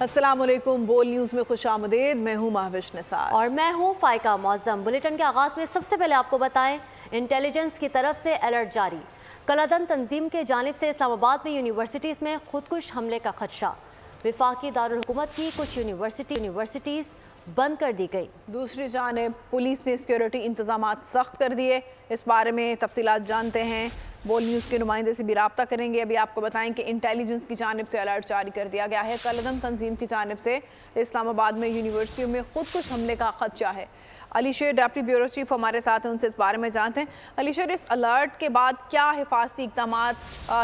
अस्सलामुअलैकुम, बोल न्यूज़ में खुशामदीद। मैं हूँ महविश निसार और मैं हूँ फाइका मौज़म। बुलेटिन के आगाज़ में सबसे पहले आपको बताएं, इंटेलिजेंस की तरफ से अलर्ट जारी। कलादन तंजीम के जानिब से इस्लामाबाद में यूनिवर्सिटीज़ में खुदकुश हमले का खदशा। वफाकी दारुल हुकूमत की कुछ यूनिवर्सिटीज़ बंद कर दी गई। दूसरी जानिब पुलिस ने सिक्योरिटी इंतजाम सख्त कर दिए। इस बारे में तफसीलात जानते हैं, बोल न्यूज़ के नुमाइंदे से भी रब्ता करेंगे। अभी आपको बताएं कि इंटेलिजेंस की जानिब से अलर्ट जारी कर दिया गया है। कलादन तंजीम की जानिब से इस्लामाबाद में यूनिवर्सिटियों में खुदकुश हमले का खदशा है। अली शेर डेप्टी ब्यूरो चीफ हमारे साथ हैं, उनसे इस बारे में जानते हैं। अली शेर, इस अलर्ट के बाद क्या हिफाजती इक़दाम,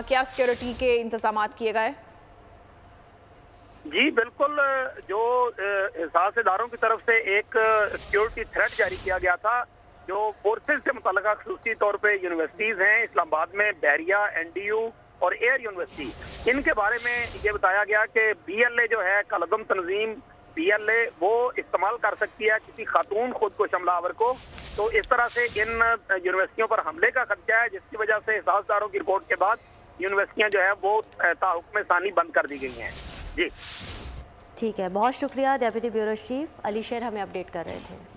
क्या सिक्योरिटी के इंतजाम किए गए? जी बिल्कुल, जो एहसास इदारों की तरफ से एक सिक्योरिटी थ्रेट जारी किया गया था, जो फोर्सेज से मुतल्लिका खसूसी तौर पे यूनिवर्सिटीज़ हैं इस्लामाबाद में, बहरिया, एनडीयू और एयर यूनिवर्सिटी, इनके बारे में ये बताया गया कि बीएलए जो है, कलादम तंजीम बीएलए, वो इस्तेमाल कर सकती है किसी खातून खुदकुश हमलावर को। तो इस तरह से इन यूनिवर्सिटियों पर हमले का खदशा है, जिसकी वजह से एहसासदारों की रिपोर्ट के बाद यूनिवर्सिटियाँ जो है वो ताहुक्म सानी बंद कर दी गई हैं। जी ठीक है, बहुत शुक्रिया डेप्यूटी ब्यूरो चीफ अली शेर हमें अपडेट कर रहे थे।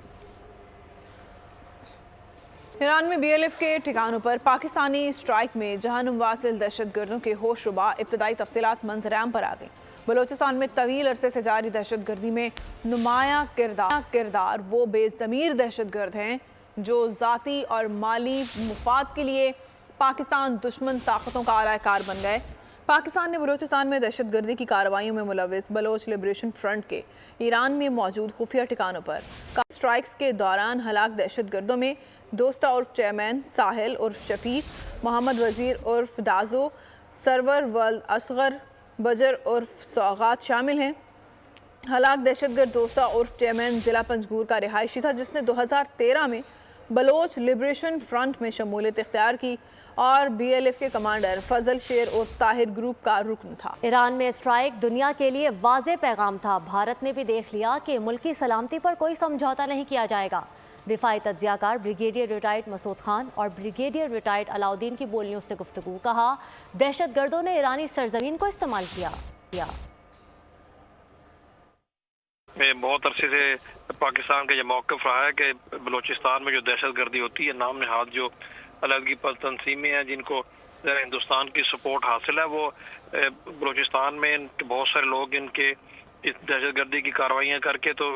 ईरान में बीएलएफ के ठिकानों पर पाकिस्तानी स्ट्राइक में जहन्नुम वासिल दहशतगर्दों के होशरुबा इब्तदाई तफसीलात मंजराम पर आ गई। बलोचिस्तान में तवील अरसे से जारी दहशतगर्दी में नुमाया किरदार वो बेज़मीर दहशतगर्द हैं जो ज़ाती और माली मुफाद के लिए पाकिस्तान दुश्मन ताकतों का आला कार बन गए। पाकिस्तान ने बलोचिस्तान में दहशतगर्दी की कार्रवाइयों में मुलविस बलोच लिबरेशन फ्रंट के ईरान में मौजूद खुफिया ठिकानों पर स्ट्राइक्स के दौरान हलाक दहशतगर्दों में दोस्ता उर्फ चेयरमैन, साहिल उर्फ शफीक, मोहम्मद वजीर उर्फ दाजो, सरवर वल्द असगर, बजर उर्फ सौगात शामिल हैं। हलाक दहशतगर्द दोस्ता उर्फ चेयरमैन ज़िला पंजगूर का रिहायशी था, जिसने 2013 में बलोच लिबरेशन फ्रंट में शमूलियत इख्तियार की और बीएलएफ के कमांडर फजल शेर उर्फ ताहिर ग्रुप का रुकन था। ईरान में स्ट्राइक दुनिया के लिए वाज़ेह पैगाम था। भारत ने भी देख लिया कि मुल्की सलामती पर कोई समझौता नहीं किया जाएगा। दिफाई तज्जियाकार ब्रिगेडियर रिटायर्ड मसूद खान और ब्रिगेडियर रिटायर्ड अलाउद्दीन की बोलियों से गुफ्तगू। कहा, दहशतगर्दों ने ईरानी सरजमीन को इस्तेमाल किया। बहुत अरसे से पाकिस्तान का ये मौक़िफ़ रहा है कि बलूचिस्तान में जो दहशतगर्दी होती है, नाम नहाद जो अलहदगी पर तंजीमें हैं जिनको हिंदुस्तान की सपोर्ट हासिल है, वो बलूचिस्तान में बहुत सारे लोग इनके इस दहशतगर्दी की कार्रवाइयाँ करके तो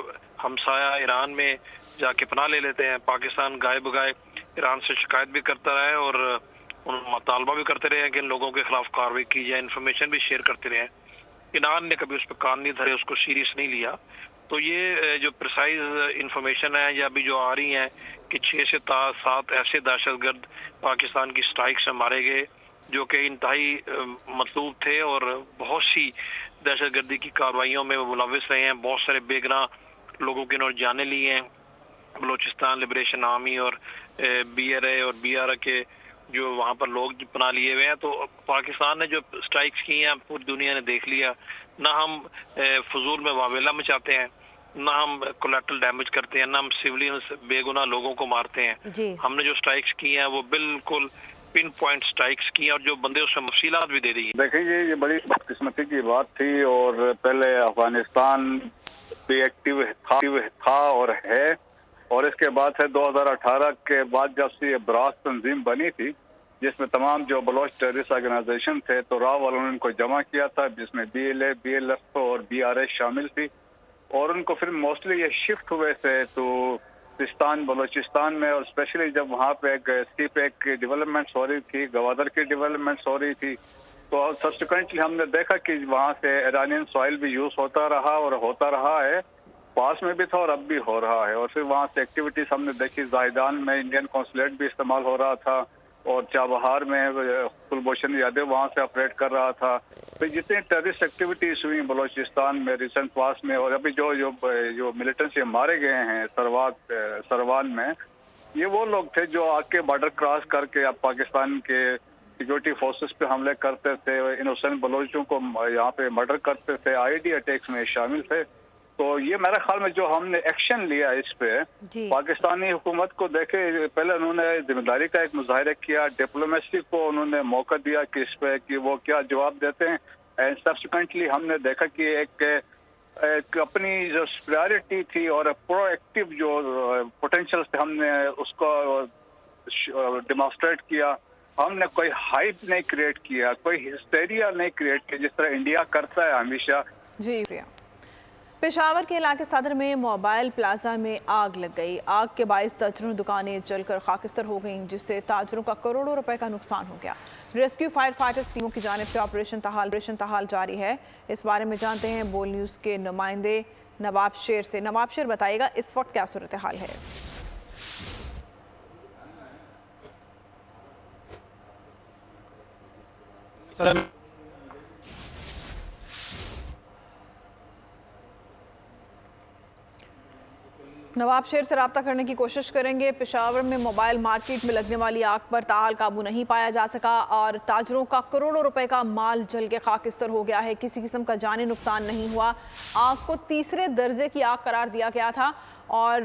हमसाया ईरान में जाके पनाह ले लेते हैं। पाकिस्तान गाय बगाए ईरान से शिकायत भी करता रहा है और मुतालबा भी करते रहे हैं कि इन लोगों के खिलाफ कार्रवाई की जाए, इन्फॉर्मेशन भी शेयर करते रहे हैं। ईरान ने कभी उस पर कान नहीं धरे, उसको सीरियस नहीं लिया। तो ये जो प्रिसाइज इंफॉर्मेशन है या अभी जो आ रही हैं कि 6 से 7 ऐसे दहशतगर्द पाकिस्तान की स्ट्राइक से मारे गए जो कि इंतहाई मतलूब थे और बहुत सी दहशतगर्दी की कार्रवाइयों में वो मुलविस रहे हैं। बहुत सारे बेगुनाह लोगों की इन्होंने जाने ली हैं। बलूचिस्तान लिबरेशन आर्मी और बीआरए और बीआरए के जो वहाँ पर लोग पनाह लिए हुए हैं। तो पाकिस्तान ने जो स्ट्राइक्स की हैं पूरी दुनिया ने देख लिया। ना हम फजूल में वावेला मचाते हैं, ना हम कोलेटरल डैमेज करते हैं, ना हम सिविलियंस बेगुनाह लोगों को मारते हैं। हमने जो स्ट्राइक्स की हैं वो बिल्कुल पिन पॉइंट स्ट्राइक्स की और जो बंदे उसमें तफसीलात भी दे दी। देखिए, ये बड़ी बदकिस्मती की बात थी और पहले अफगानिस्तान भी एक्टिव था और है, और इसके बाद है 2018 के बाद जब से ये ब्रास तंजीम बनी थी जिसमें तमाम जो बलोच टेररिस्ट ऑर्गेनाइजेशन थे, तो राव वालों ने उनको जमा किया था, जिसमें बीएलए, बीएलएफ और बीआरए शामिल थी। और उनको फिर मोस्टली ये शिफ्ट हुए थे तो सिस्तान बलोचिस्तान में, और स्पेशली जब वहाँ पे एक सीपेक की डेवलपमेंट हो रही थी, गवादर की डेवलपमेंट हो रही थी, तो सब्सिक्वेंटली हमने देखा कि वहाँ से ईरानियन सॉइल भी यूज होता रहा और होता रहा है, पास में भी था और अब भी हो रहा है। और फिर वहाँ से एक्टिविटीज हमने देखी, जायदान में इंडियन कौंसलेट भी इस्तेमाल हो रहा था और चाबहार में कुलभूषण यादव वहाँ से ऑपरेट कर रहा था। तो जितनी टेररिस्ट एक्टिविटीज हुई बलोचिस्तान में रिसेंट पास में, और अभी जो मिलिटेंट्स मारे गए हैं सरवान में, ये वो लोग थे जो आके बॉर्डर क्रॉस करके अब पाकिस्तान के सिक्योरिटी फोर्सेस पे हमले करते थे, इनोसेंट बलोचों को यहाँ पे मर्डर करते थे, आईडी अटैक्स में शामिल थे। तो ये मेरे ख्याल में जो हमने एक्शन लिया इस पे, पाकिस्तानी हुकूमत को देखे, पहले उन्होंने जिम्मेदारी का एक मुजाहिरा किया, डिप्लोमेसी को उन्होंने मौका दिया कि इस पे कि वो क्या जवाब देते हैं। एंड सब्सिक्वेंटली हमने देखा कि एक एक अपनी जो स्पिरिटी थी और प्रोएक्टिव जो पोटेंशियल से हमने उसको डेमोन्स्ट्रेट किया। हमने कोई हाइप नहीं क्रिएट किया, कोई हिस्टेरिया नहीं क्रिएट किया जिस तरह इंडिया करता है हमेशा। जी प्रिया। पेशावर के इलाके सदर में मोबाइल प्लाजा में आग लग गई। आग के बाइस दर्जनों दुकानें जलकर खाकिस्तर हो गईं, जिससे ताजरों का करोड़ों रुपए का नुकसान हो गया। रेस्क्यू फायर फाइटर्स टीमों की जानिब से ऑपरेशन तहाल जारी है। इस बारे में जानते हैं बोल न्यूज़ के नुमाइंदे नवाब शेर से। नवाब शेर, बताइएगा इस वक्त क्या सूरत हाल है? नवाब शेर से रब्ता करने की कोशिश करेंगे। पेशावर में मोबाइल मार्केट में लगने वाली आग पर ताहाल काबू नहीं पाया जा सका और ताजरों का करोड़ों रुपए का माल जल के खाकिस्तर हो गया है। किसी किस्म का जानी नुकसान नहीं हुआ। आग को तीसरे दर्जे की आग करार दिया गया था और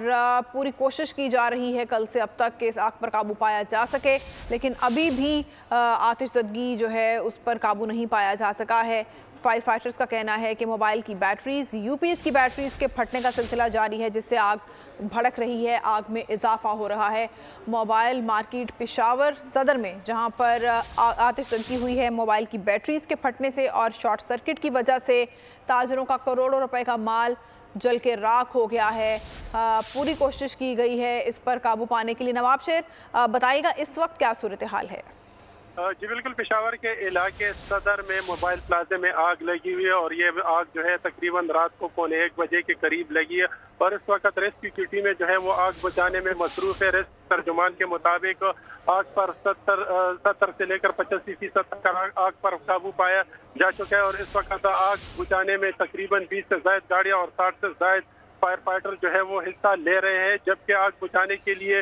पूरी कोशिश की जा रही है कल से अब तक कि इस आग पर काबू पाया जा सके, लेकिन अभी भी आतिशदगी जो है उस पर काबू नहीं पाया जा सका है। फायर फाइटर्स का कहना है कि मोबाइल की बैटरीज, यूपीएस की बैटरीज के फटने का सिलसिला जारी है, जिससे आग भड़क रही है, आग में इजाफा हो रहा है। मोबाइल मार्केट पेशावर सदर में जहां पर आतिशदगी हुई है मोबाइल की बैटरीज के फटने से और शॉर्ट सर्किट की वजह से ताजरों का करोड़ों रुपए का माल जल के राख हो गया है। पूरी कोशिश की गई है इस पर काबू पाने के लिए। नवाब शेर, बताइएगा इस वक्त क्या सूरत हाल है? जी बिल्कुल, पेशावर के इलाके सदर में मोबाइल प्लाजे में आग लगी हुई है और ये आग जो है तकरीबन रात को 1:15 बजे के करीब लगी है और इस वक्त रेस्क्यू की टीमें जो है वो आग बुझाने में मसरूफ है। रेस्क्यू तर्जुमान के मुताबिक आग पर 70 से लेकर 85% तक आग पर काबू पाया जा चुका है और इस वक्त आग बुझाने में तकरीबन 20 से ज्यादा गाड़ियाँ और 60 से ज्यादा फायर फाइटर जो है वो हिस्सा ले रहे हैं, जबकि आग बुझाने के लिए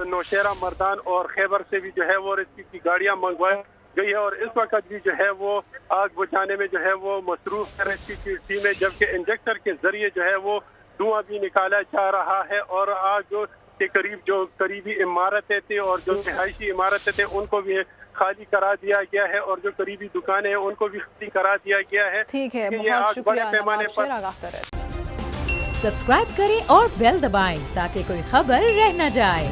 नौशेरा, मर्दान और खैबर से भी जो है वो रेस्क्यू की गाड़ियां मंगवाई गई है और इस वक्त भी जो है वो आग बुझाने में जो है वो मसरूफ है रेस्क्यू की टीमें, जबकि इंजेक्टर के जरिए जो है वो धुआं भी निकाला जा रहा है और आग के करीब जो करीबी इमारतें थी और जो रिहायशी इमारतें थे उनको भी खाली करा दिया गया है और जो करीबी दुकानें हैं उनको भी खाली करा दिया गया है। ठीक है, ये आग बड़े पैमाने पर। सब्सक्राइब करें और बेल दबाएं ताकि कोई खबर रह न जाए।